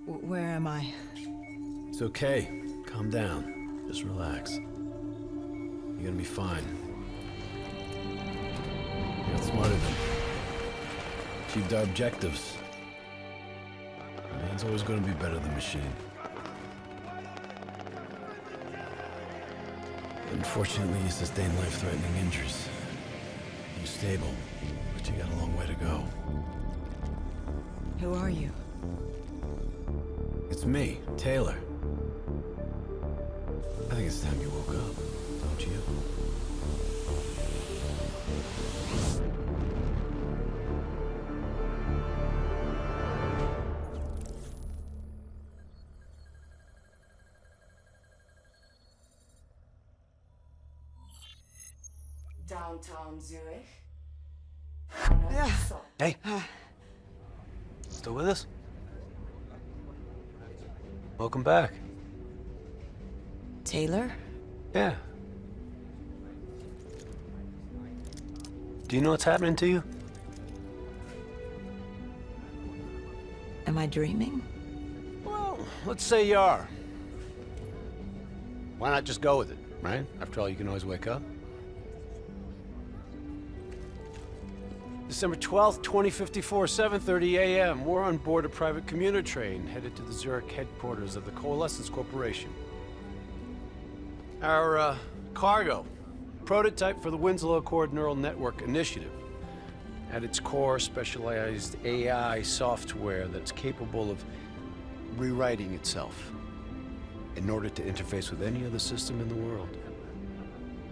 Where am I? It's okay. Calm down. Just relax. You're gonna be fine. You got smarter than achieved our objectives. Man's always gonna be better than machine. Unfortunately, you sustained life-threatening injuries. You're stable, but you got a long way to go. Who are you? It's me, Taylor. I think it's time you woke up, don't you? Downtown Zurich. Hey! Still with us? Welcome back. Taylor? Yeah. Do you know what's happening to you? Am I dreaming? Well, let's say you are. Why not just go with it, right? After all, you can always wake up. December 12th, 2054, 7:30 a.m. We're on board a private commuter train headed to the Zurich headquarters of the Coalescence Corporation. Our cargo, prototype for the Winslow Accord Neural Network Initiative. At its core, specialized AI software that's capable of rewriting itself in order to interface with any other system in the world.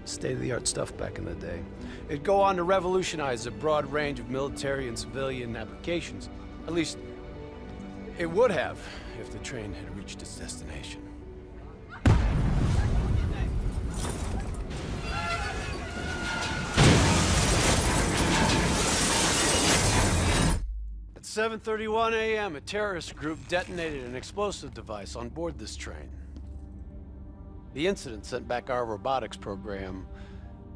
State-of-the-art stuff back in the day. It'd go on to revolutionize a broad range of military and civilian applications. At least, it would have if the train had reached its destination. At 7:31 a.m., a terrorist group detonated an explosive device on board this train. The incident sent back our robotics program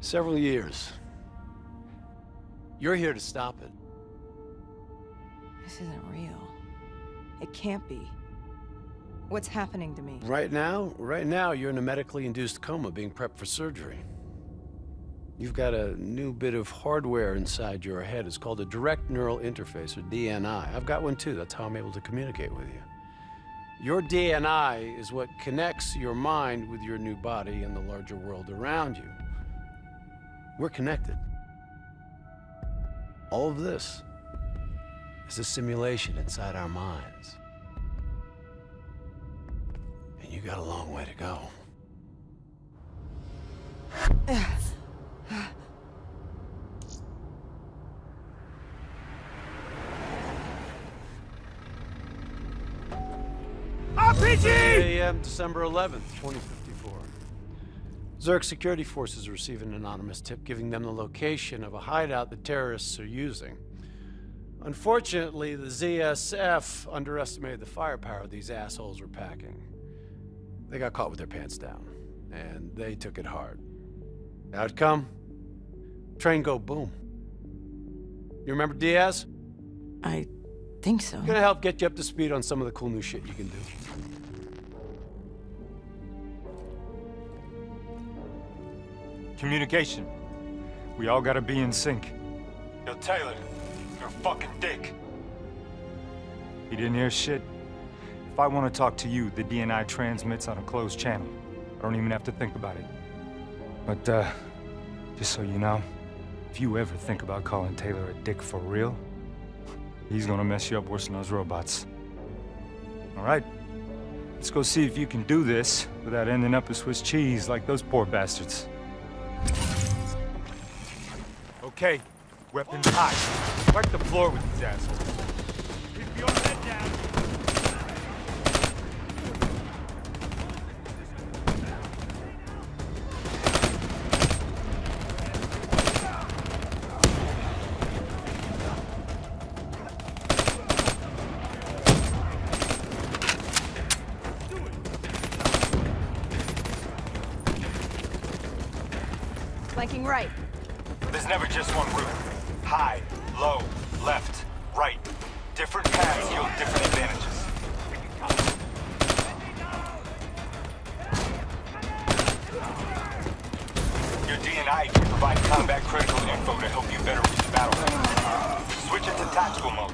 several years. You're here to stop it. This isn't real. It can't be. What's happening to me? Right now, you're in a medically induced coma being prepped for surgery. You've got a new bit of hardware inside your head. It's called a direct neural interface, or DNI. I've got one too. That's how I'm able to communicate with you. Your DNI is what connects your mind with your new body and the larger world around you. We're connected. All of this is a simulation inside our minds. And you got a long way to go. RPG! a.m. December 11th, 2054. Zurich security forces receive an anonymous tip giving them the location of a hideout the terrorists are using. Unfortunately, the ZSF underestimated the firepower these assholes were packing. They got caught with their pants down, and they took it hard. Outcome? Train go boom. You remember Diaz? I think so. Gonna help get you up to speed on some of the cool new shit you can do. Communication. We all gotta be in sync. Yo, Taylor, you're a fucking dick. He didn't hear shit. If I want to talk to you, the DNI transmits on a closed channel. I don't even have to think about it. But, just so you know, if you ever think about calling Taylor a dick for real, he's gonna mess you up worse than those robots. All right, let's go see if you can do this without ending up a Swiss cheese like those poor bastards. Okay, weapons high. Wipe the floor with these assholes. Keep your head down. Flanking right. There's never just one route. High, low, left, right. Different paths yield different advantages. DNI can provide combat critical info to help you better read the battlefield. Switch it to tactical mode.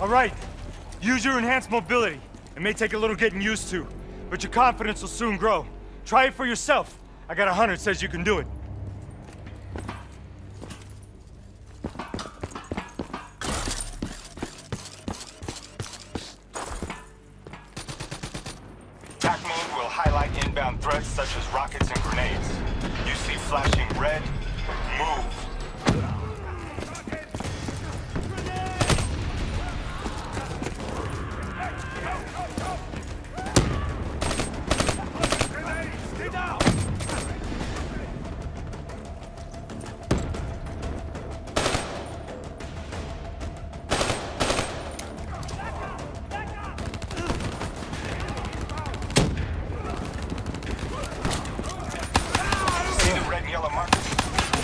All right, use your enhanced mobility. It may take a little getting used to, but your confidence will soon grow. Try it for yourself. I got a hunter that says you can do it. Attack mode will highlight inbound threats such as rockets and grenades. You see flashing red, move.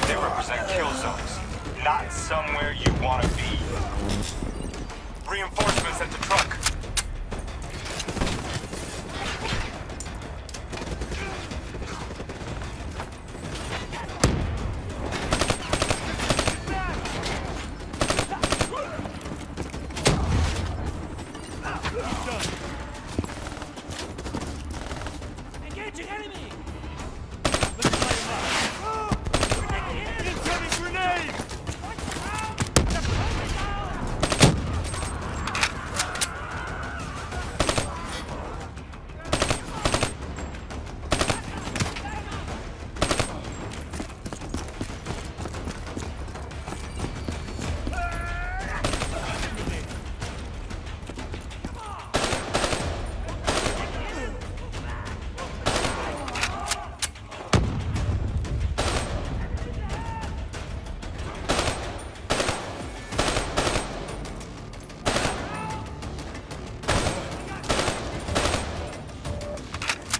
They represent kill zones, not somewhere you want to be. Reinforcements at the truck. Engaging enemy!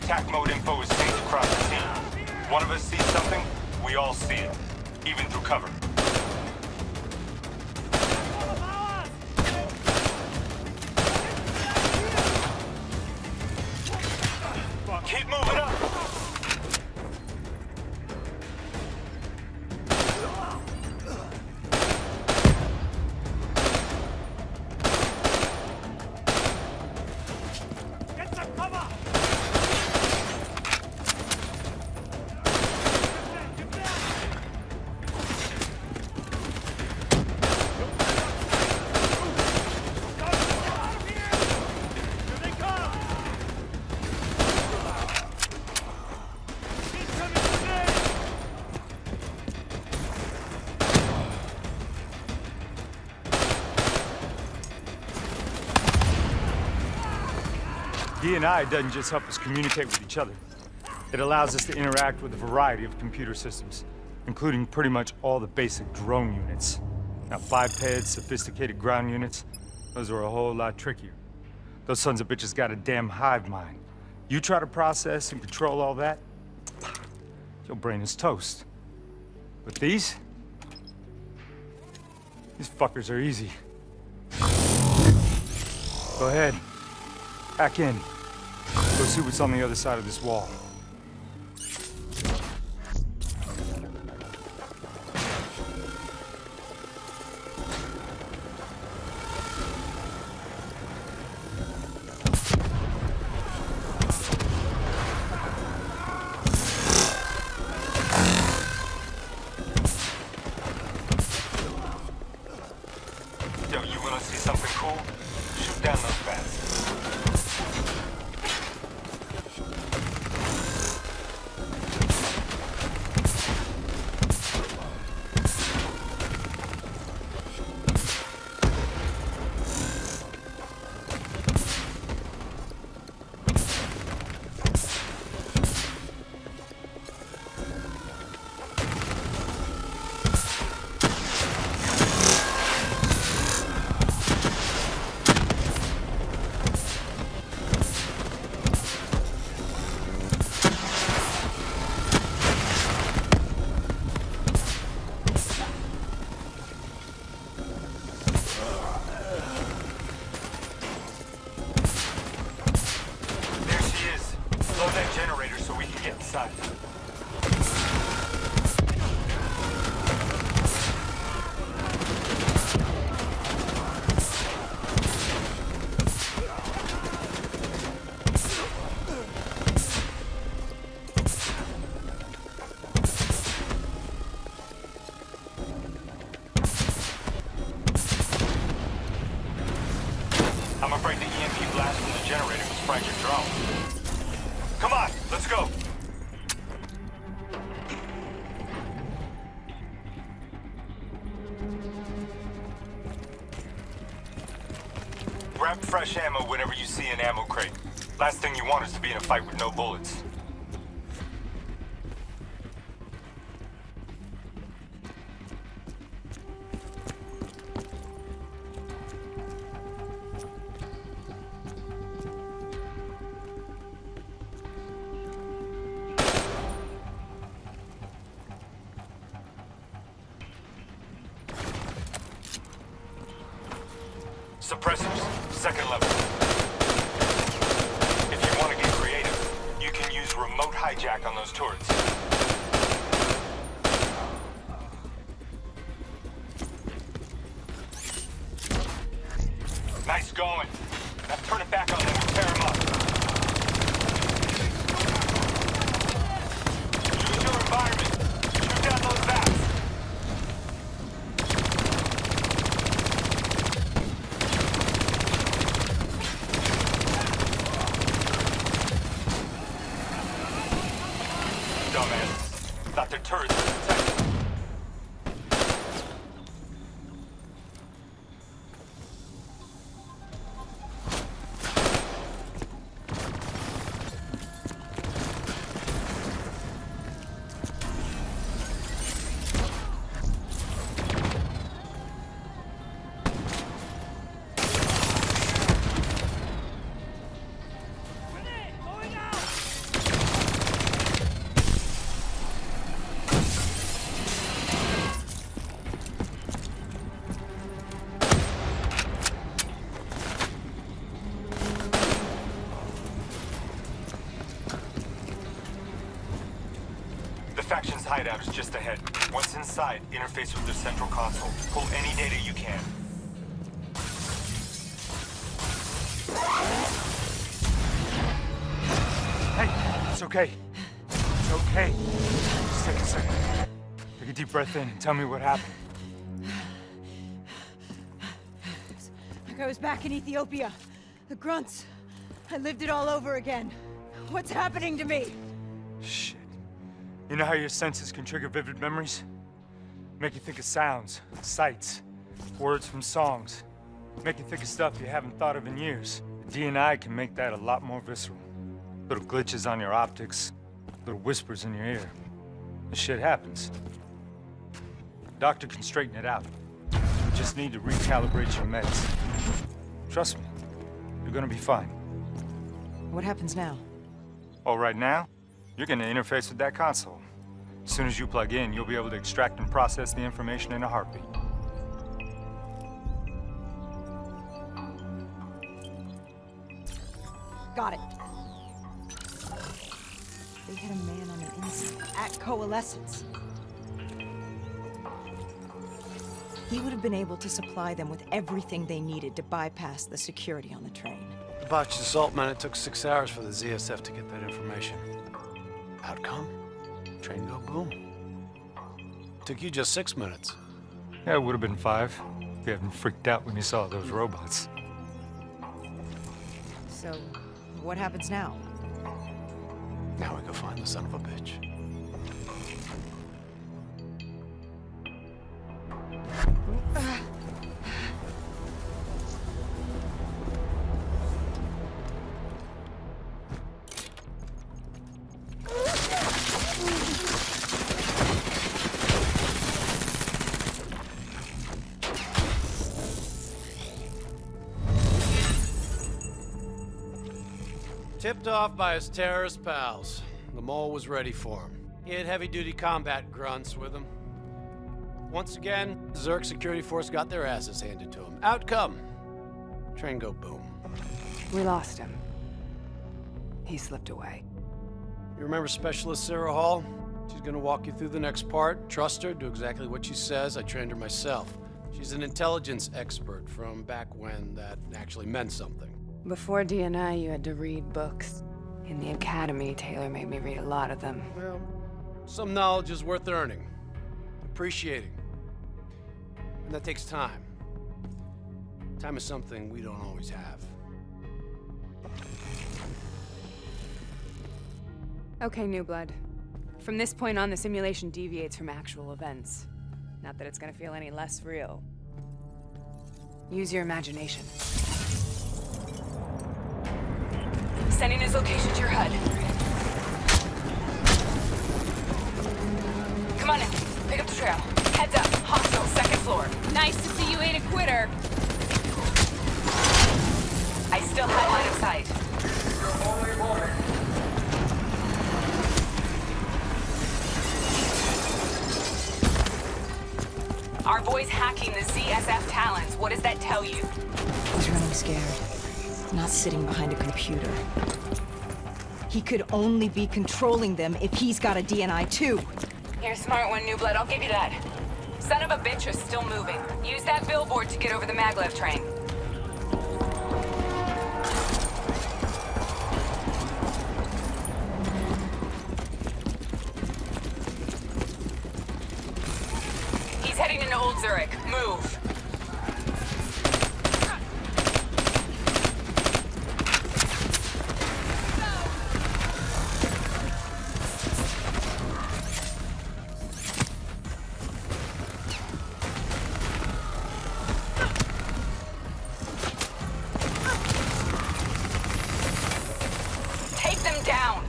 Attack mode info is synced across the team. One of us sees something, we all see it, even through cover. Keep moving up! Get some cover! DNI doesn't just help us communicate with each other. It allows us to interact with a variety of computer systems, including pretty much all the basic drone units. Now, bipeds, sophisticated ground units, those are a whole lot trickier. Those sons of bitches got a damn hive mind. You try to process and control all that, your brain is toast. But these fuckers are easy. Go ahead. Back in. Go see what's on the other side of this wall. Yo, you wanna see something cool? Shoot down those bats. side. I'm afraid the EMP blast from the generator was fried your drone. Come on, let's go. Grab fresh ammo whenever you see an ammo crate. Last thing you want is to be in a fight with no bullets. Suppressors, second level. If you want to get creative, you can use remote hijack on those turrets. Nice going. Now turn it back on them and tear them up. Choose your environment. Shoot down those bats. Dumbass. Thought their turrets were protected. Grenade! Going out! The faction's hideout is just ahead. Once inside, interface with their central console. Pull any data you can. Hey, it's okay. It's okay. Just take a second. Take a deep breath in and tell me what happened. Like I was back in Ethiopia. The grunts. I lived it all over again. What's happening to me? Shit. You know how your senses can trigger vivid memories? Make you think of sounds, sights, words from songs. Make you think of stuff you haven't thought of in years. The DNI can make that a lot more visceral. Little glitches on your optics, little whispers in your ear. This shit happens. Doctor can straighten it out. You just need to recalibrate your meds. Trust me, you're gonna be fine. What happens now? Oh, right now, you're gonna interface with that console. As soon as you plug in, you'll be able to extract and process the information in a heartbeat. Got it. They had a man on the inside at Coalescence. He would have been able to supply them with everything they needed to bypass the security on the train. The botched assault, man, it took 6 hours for the ZSF to get that information. Outcome? Train go boom. Took you just 6 minutes. Yeah, it would have been 5 if you hadn't freaked out when you saw those robots. So, what happens now? Now we go find the son of a bitch. Tipped off by his terrorist pals, the mole was ready for him. He had heavy-duty combat grunts with him. Once again, Zerg security force got their asses handed to him. Outcome: train go boom. We lost him. He slipped away. You remember Specialist Sarah Hall? She's gonna walk you through the next part. Trust her, do exactly what she says. I trained her myself. She's an intelligence expert from back when that actually meant something. Before D&I, you had to read books. In the academy, Taylor made me read a lot of them. Well, some knowledge is worth earning, appreciating. And that takes time. Time is something we don't always have. Okay, New Blood. From this point on, the simulation deviates from actual events. Not that it's gonna feel any less real. Use your imagination. Sending his location to your HUD. Come on in. Pick up the trail. Heads up. Hostile, second floor. Nice to see you ain't a quitter. I still have line of sight. Our boy's hacking the ZSF talents. What does that tell you? He's running scared. Not sitting behind a computer. He could only be controlling them if he's got a DNI too. You're a smart one, New Blood. I'll give you that. Son of a bitch is still moving. Use that billboard to get over the maglev train. He's heading into Old Zurich. Move. Take them down.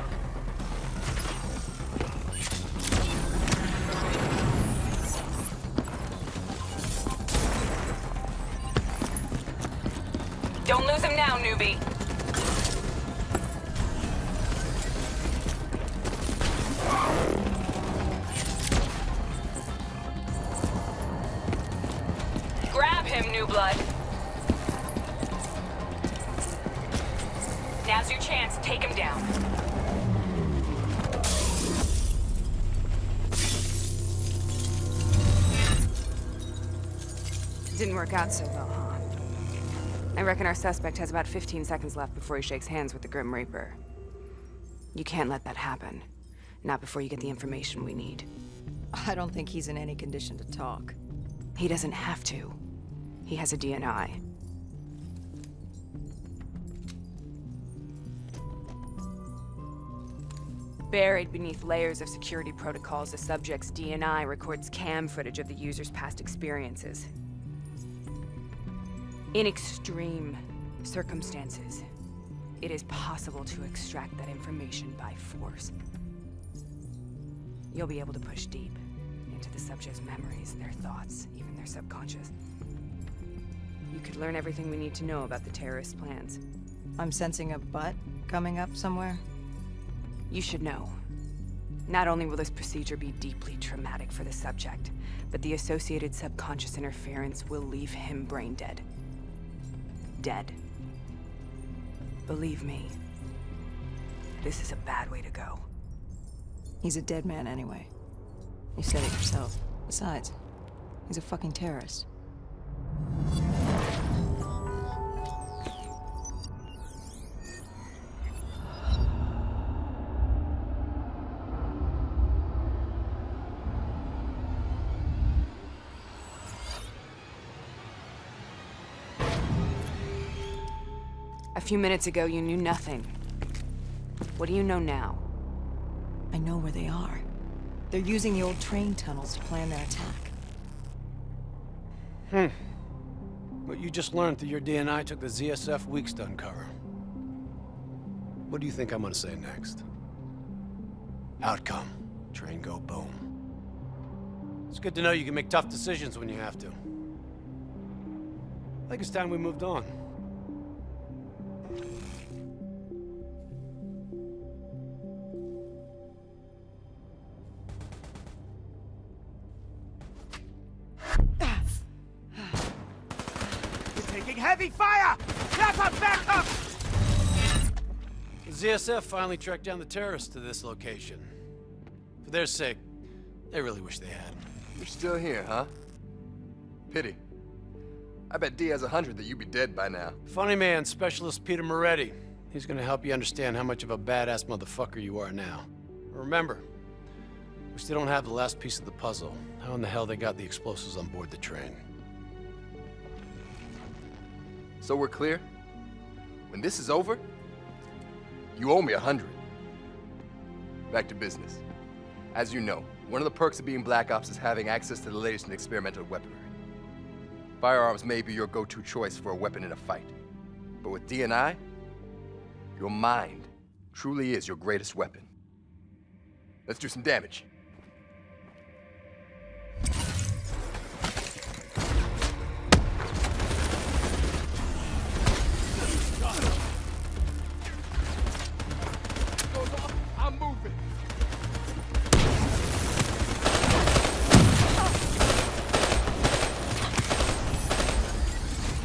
Don't lose him now, newbie. Grab him, New Blood. Now's your chance. Take him down. Didn't work out so well, huh? I reckon our suspect has about 15 seconds left before he shakes hands with the Grim Reaper. You can't let that happen. Not before you get the information we need. I don't think he's in any condition to talk. He doesn't have to. He has a DNI. Buried beneath layers of security protocols, the subject's DNI records cam footage of the user's past experiences. In extreme circumstances, it is possible to extract that information by force. You'll be able to push deep into the subject's memories, their thoughts, even their subconscious. You could learn everything we need to know about the terrorist plans. I'm sensing a butt coming up somewhere. You should know. Not only will this procedure be deeply traumatic for the subject, but the associated subconscious interference will leave him brain dead. Dead. Believe me, this is a bad way to go. He's a dead man anyway. You said it yourself. Besides, he's a fucking terrorist. A few minutes ago, you knew nothing. What do you know now? I know where they are. They're using the old train tunnels to plan their attack. What you just learned through your DNI took the ZSF weeks to uncover. What do you think I'm gonna say next? Outcome. Train go boom. It's good to know you can make tough decisions when you have to. I think it's time we moved on. Taking heavy fire! Snap up, back up! The ZSF finally tracked down the terrorists to this location. For their sake, they really wish they had. You're still here, huh? Pity. I bet D has 100 that you'd be dead by now. Funny man, Specialist Peter Moretti. He's gonna help you understand how much of a badass motherfucker you are now. Remember, we still don't have the last piece of the puzzle. How in the hell they got the explosives on board the train? So we're clear? When this is over, you owe me 100. Back to business. As you know, one of the perks of being Black Ops is having access to the latest in experimental weaponry. Firearms may be your go-to choice for a weapon in a fight. But with D&I, your mind truly is your greatest weapon. Let's do some damage. I'm moving.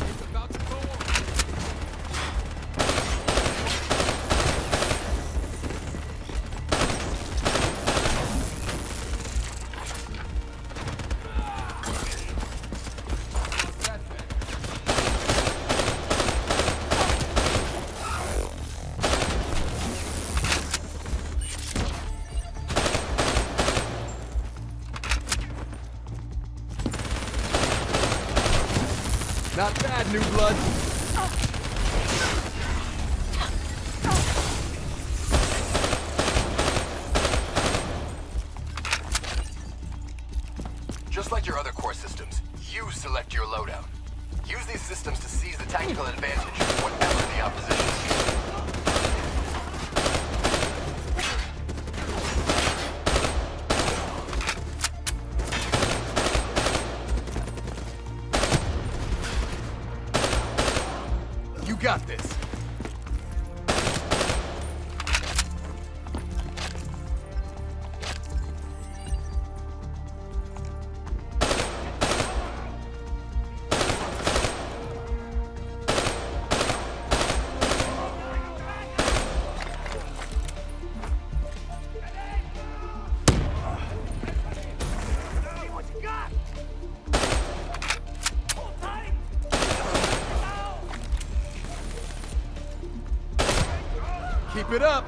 It's about to go on. Not bad, new blood. Just like your other core systems, you select your loadout. Use these systems to seize the tactical advantage, whatever the opposition. You got this. See what you got! Hold tight! Now! Keep it up.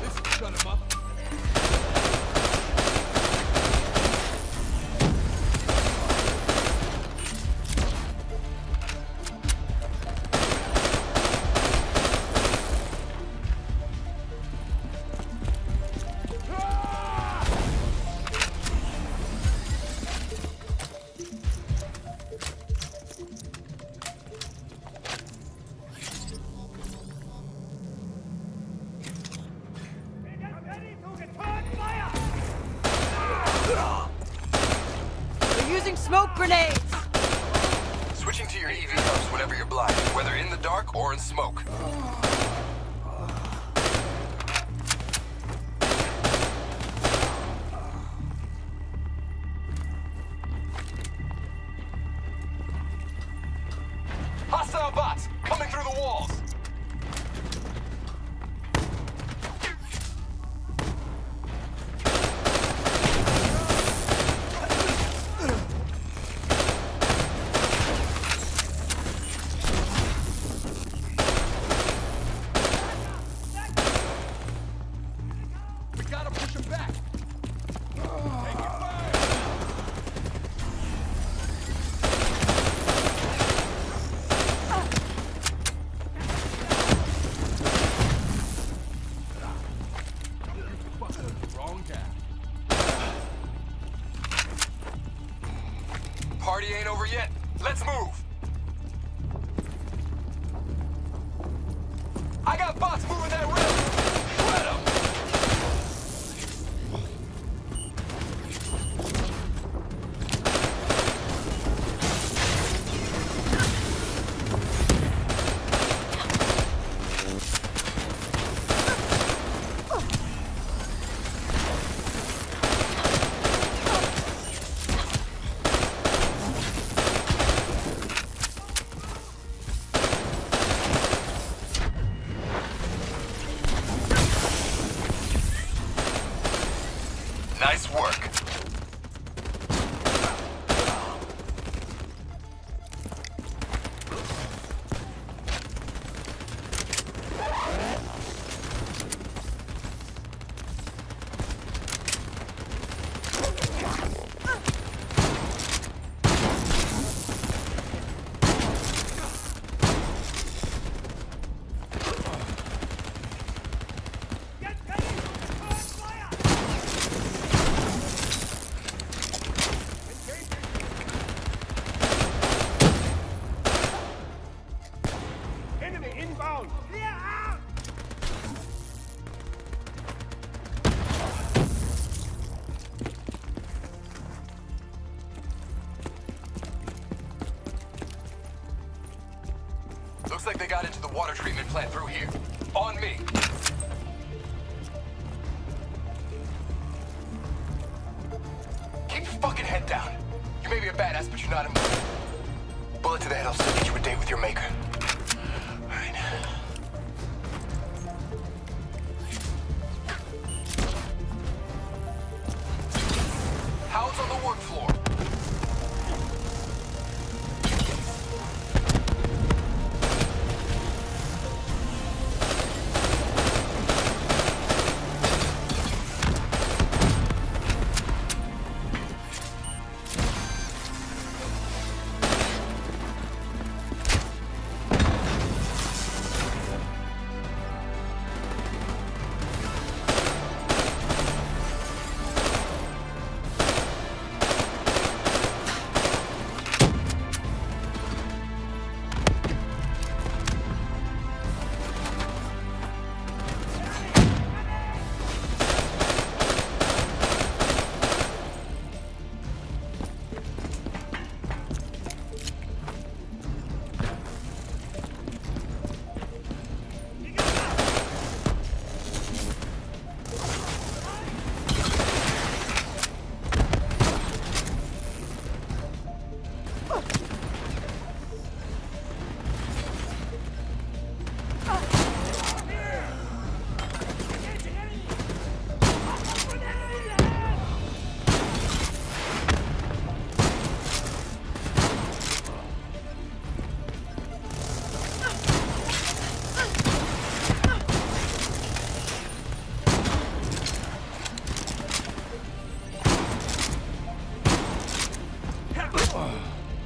This will shut him up. Get ready to return fire! They're using smoke grenades! Switching to your EV helps whenever you're blind, whether in the dark or in smoke. Hostile bots coming through the walls. We gotta push him back. Taking fire. Wrong guy. Party ain't over yet. Let's move. I got bots moving that rail. Shred 'em. Enemy inbound! Clear out! Looks like they got into the water treatment plant through here. On me. Keep your fucking head down. You may be a badass, but you're not immortal. Bullet to the head will still get you a date with your maker. All right. How's on the work floor?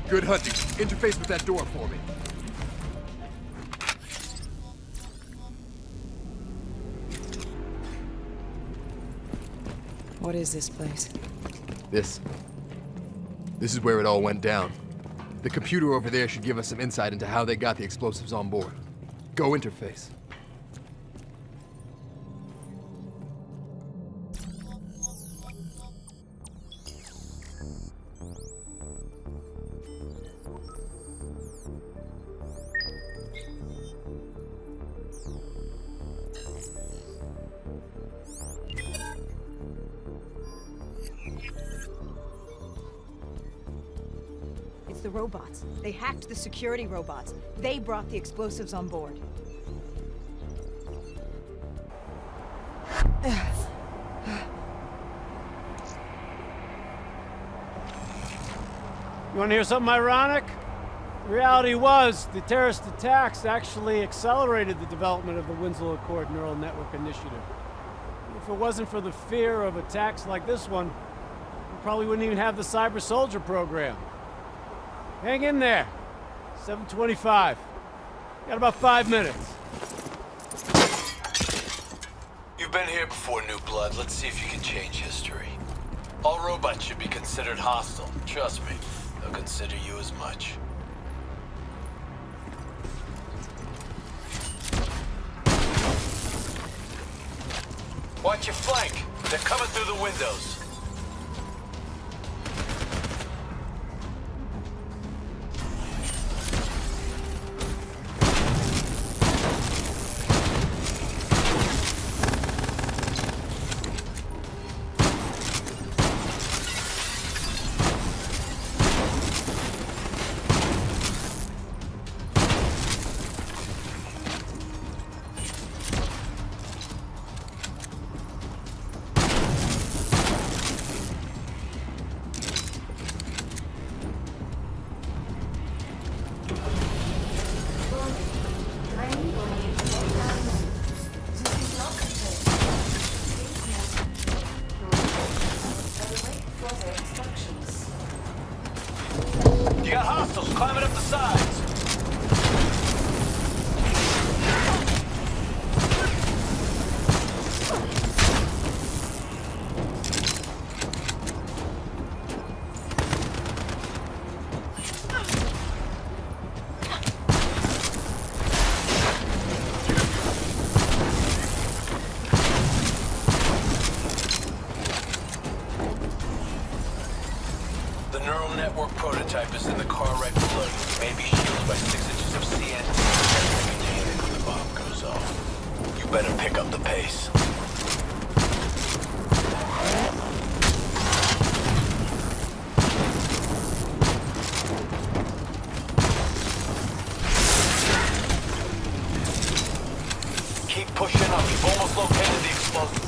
Good hunting. Interface with that door for me. What is this place? This is where it all went down. The computer over there should give us some insight into how they got the explosives on board. Go interface. It's the robots. They hacked the security robots. They brought the explosives on board. You want to hear something ironic? The reality was, the terrorist attacks actually accelerated the development of the Winslow Accord Neural Network Initiative. If it wasn't for the fear of attacks like this one, we probably wouldn't even have the Cyber Soldier program. Hang in there. 7:25. Got about 5 minutes. You've been here before, New Blood. Let's see if you can change history. All robots should be considered hostile. Trust me, they'll consider you as much. Watch your flank. They're coming through the windows. better pick up the pace. Keep pushing up. You've almost located the explosive.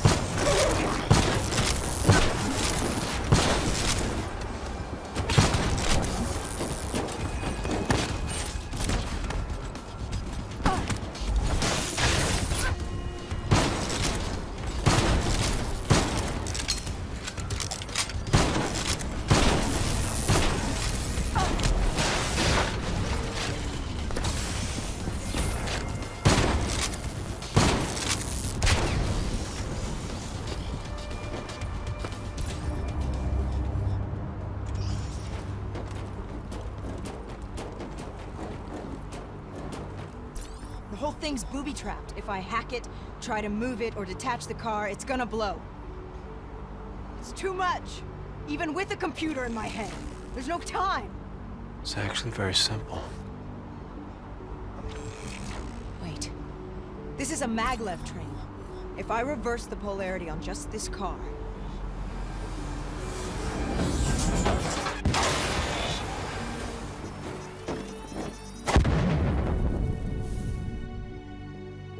The whole thing's booby-trapped. If I hack it, try to move it, or detach the car, it's gonna blow. It's too much! Even with a computer in my head. There's no time! It's actually very simple. Wait. This is a maglev train. If I reverse the polarity on just this car...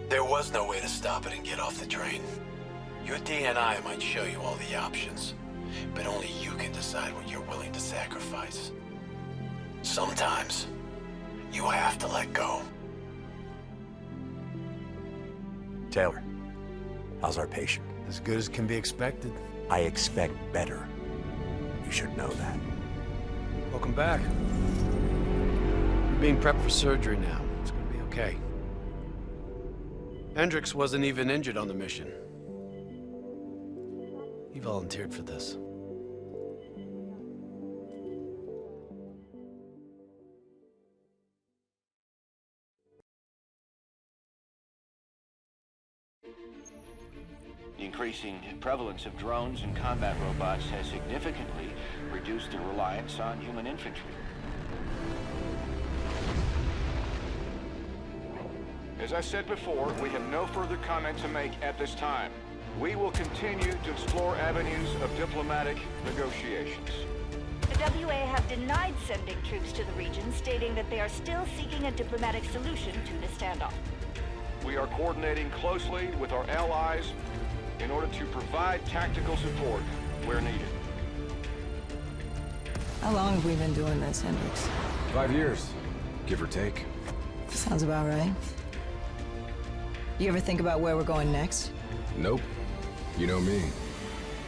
There was no way to stop it and get off the train. Your DNI might show you all the options, but only you can decide what you're willing to sacrifice. Sometimes, you have to let go. Taylor, how's our patient? As good as can be expected. I expect better. You should know that. Welcome back. You're being prepped for surgery now. It's gonna be okay. Hendricks wasn't even injured on the mission. He volunteered for this. The increasing prevalence of drones and combat robots has significantly reduced the reliance on human infantry. As I said before, we have no further comment to make at this time. We will continue to explore avenues of diplomatic negotiations. The WA have denied sending troops to the region, stating that they are still seeking a diplomatic solution to the standoff. We are coordinating closely with our allies in order to provide tactical support where needed. How long have we been doing this, Hendricks? 5 years, give or take. Sounds about right. You ever think about where we're going next? Nope. You know me.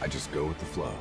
I just go with the flow.